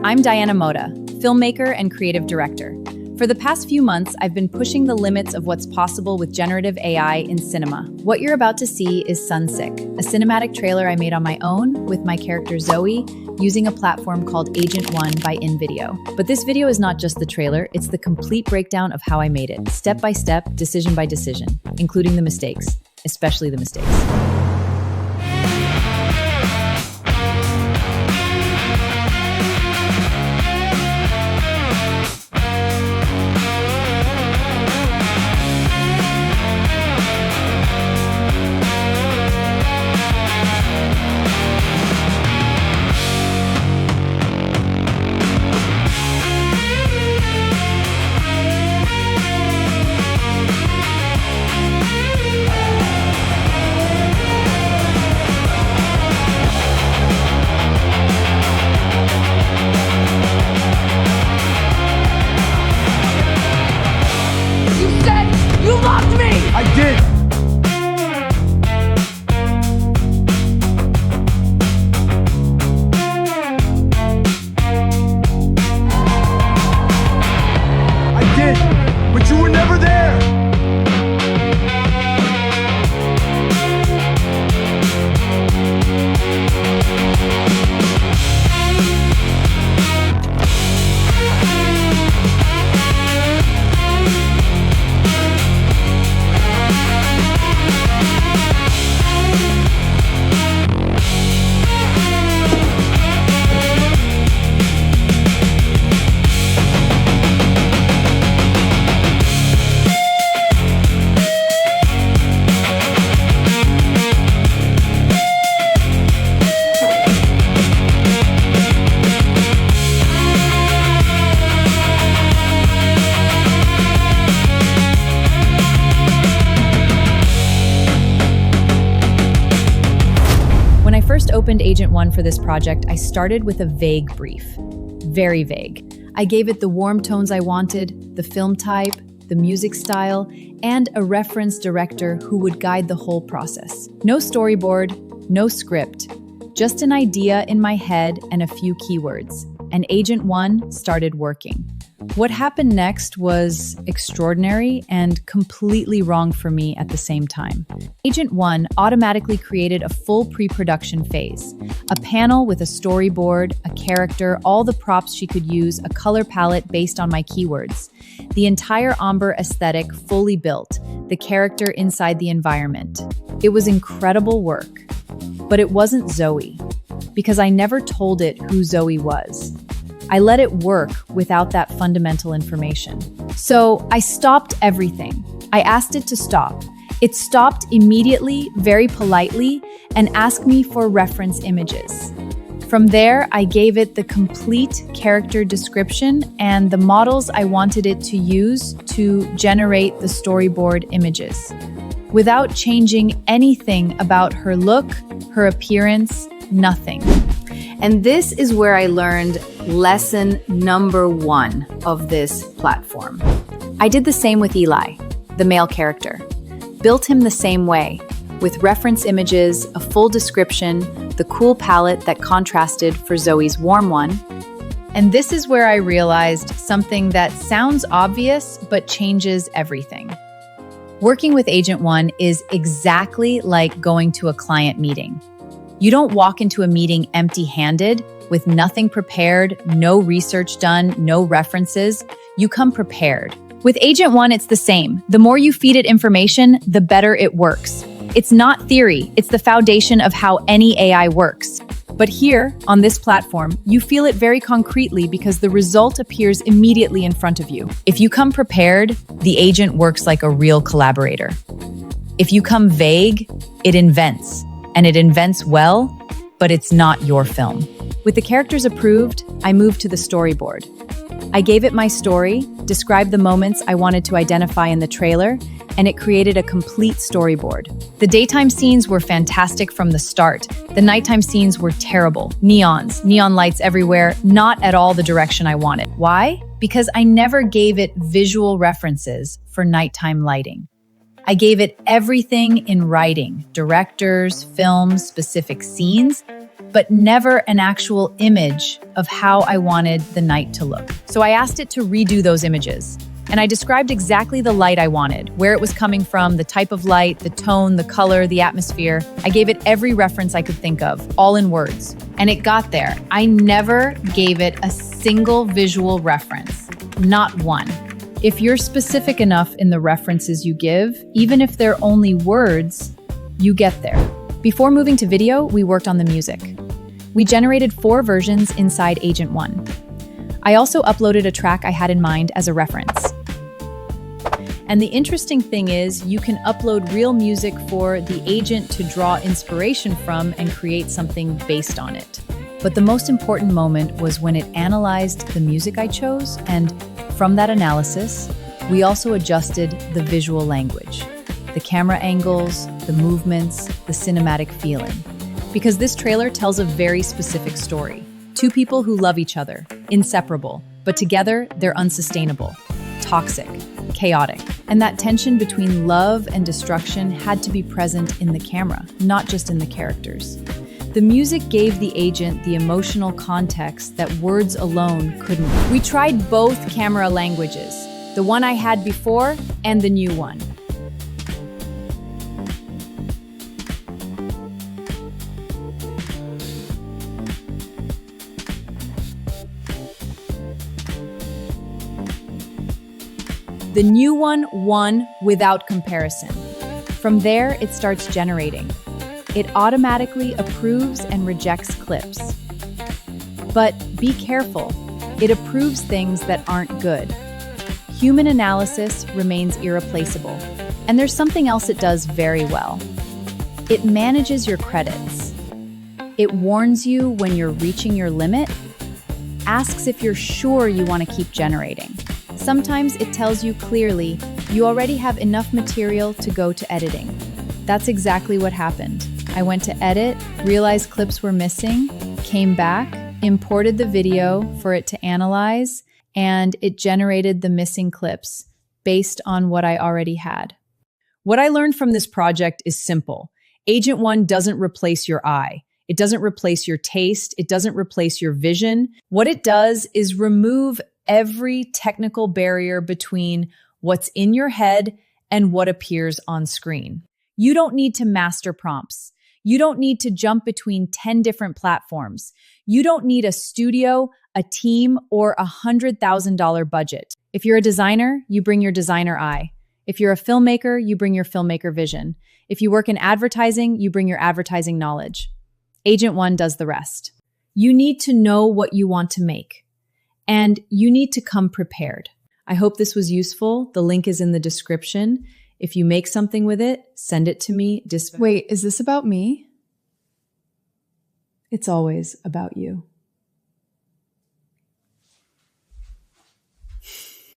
I'm Diana Moda, filmmaker and creative director. For the past few months, I've been pushing the limits of what's possible with generative AI in cinema. What you're about to see is Sunsick, a cinematic trailer I made on my own with my character Zoey, using a platform called Agent One by Invideo. But this video is not just the trailer, it's the complete breakdown of how I made it, step by step, decision by decision, including the mistakes, especially the mistakes. I did! I did! But you were never there! When I first opened Agent One for this project, I started with a vague brief. Very vague. I gave it the warm tones I wanted, the film type, the music style, and a reference director who would guide the whole process. No storyboard, no script, just an idea in my head and a few keywords. And Agent One started working. What happened next was extraordinary and completely wrong for me at the same time. Agent One automatically created a full pre-production phase. A panel with a storyboard, a character, all the props she could use, a color palette based on my keywords. The entire ombre aesthetic fully built, the character inside the environment. It was incredible work. But it wasn't Zoey, because I never told it who Zoey was. I let it work without that fundamental information. So I stopped everything. I asked it to stop. It stopped immediately, very politely, and asked me for reference images. From there, I gave it the complete character description and the models I wanted it to use to generate the storyboard images, without changing anything about her look, her appearance, nothing. And this is where I learned lesson number one of this platform. I did the same with Eli, the male character. Built him the same way, with reference images, a full description, the cool palette that contrasted for Zoey's warm one. And this is where I realized something that sounds obvious, but changes everything. Working with Agent One is exactly like going to a client meeting. You don't walk into a meeting empty-handed, with nothing prepared, no research done, no references. You come prepared. With Agent One, it's the same. The more you feed it information, the better it works. It's not theory, it's the foundation of how any AI works. But here, on this platform, you feel it very concretely because the result appears immediately in front of you. If you come prepared, the agent works like a real collaborator. If you come vague, it invents. And it invents well, but it's not your film. With the characters approved, I moved to the storyboard. I gave it my story, described the moments I wanted to identify in the trailer, and it created a complete storyboard. The daytime scenes were fantastic from the start. The nighttime scenes were terrible. Neons, neon lights everywhere, not at all the direction I wanted. Why? Because I never gave it visual references for nighttime lighting. I gave it everything in writing, directors, films, specific scenes, but never an actual image of how I wanted the night to look. So I asked it to redo those images. And I described exactly the light I wanted, where it was coming from, the type of light, the tone, the color, the atmosphere. I gave it every reference I could think of, all in words. And it got there. I never gave it a single visual reference, not one. If you're specific enough in the references you give, even if they're only words, you get there. Before moving to video, we worked on the music. We generated 4 versions inside Agent 1. I also uploaded a track I had in mind as a reference. And the interesting thing is, you can upload real music for the agent to draw inspiration from and create something based on it. But the most important moment was when it analyzed the music I chose, and from that analysis, we also adjusted the visual language, the camera angles, the movements, the cinematic feeling. Because this trailer tells a very specific story. 2 people who love each other, inseparable, but together they're unsustainable, toxic, chaotic. And that tension between love and destruction had to be present in the camera, not just in the characters. The music gave the agent the emotional context that words alone couldn't. We tried both camera languages, the one I had before and the new one. The new one won without comparison. From there, it starts generating. It automatically approves and rejects clips. But be careful, it approves things that aren't good. Human analysis remains irreplaceable. And there's something else it does very well. It manages your credits. It warns you when you're reaching your limit, asks if you're sure you want to keep generating. Sometimes it tells you clearly, you already have enough material to go to editing. That's exactly what happened. I went to edit, realized clips were missing, came back, imported the video for it to analyze, and it generated the missing clips based on what I already had. What I learned from this project is simple. Agent 1 doesn't replace your eye. It doesn't replace your taste. It doesn't replace your vision. What it does is remove every technical barrier between what's in your head and what appears on screen. You don't need to master prompts. You don't need to jump between 10 different platforms. You don't need a studio, a team, or a $100,000 budget. If you're a designer, you bring your designer eye. If you're a filmmaker, you bring your filmmaker vision. If you work in advertising, you bring your advertising knowledge. Agent 1 does the rest. You need to know what you want to make. And you need to come prepared. I hope this was useful. The link is in the description. If you make something with it, send it to me. Wait, is this about me? It's always about you.